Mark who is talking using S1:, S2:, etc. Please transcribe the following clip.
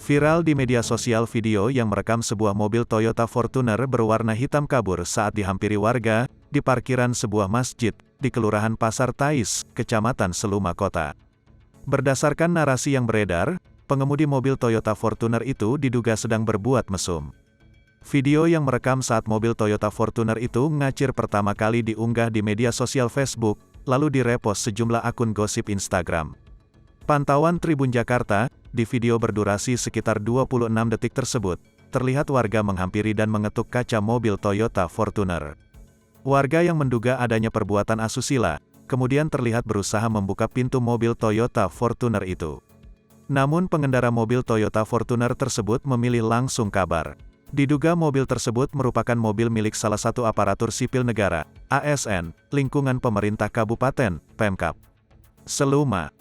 S1: Viral di media sosial video yang merekam sebuah mobil Toyota Fortuner berwarna hitam kabur saat dihampiri warga, di parkiran sebuah masjid, di Kelurahan Pasar Tais, Kecamatan Seluma Kota. Berdasarkan narasi yang beredar, pengemudi mobil Toyota Fortuner itu diduga sedang berbuat mesum. Video yang merekam saat mobil Toyota Fortuner itu ngacir pertama kali diunggah di media sosial Facebook, lalu direpost sejumlah akun gosip Instagram. Pantauan Tribun Jakarta, di video berdurasi sekitar 26 detik tersebut, terlihat warga menghampiri dan mengetuk kaca mobil Toyota Fortuner. Warga yang menduga adanya perbuatan asusila, kemudian terlihat berusaha membuka pintu mobil Toyota Fortuner itu. Namun pengendara mobil Toyota Fortuner tersebut memilih langsung kabar. Diduga mobil tersebut merupakan mobil milik salah satu aparatur sipil negara, ASN, lingkungan pemerintah Kabupaten, Pemkab Seluma.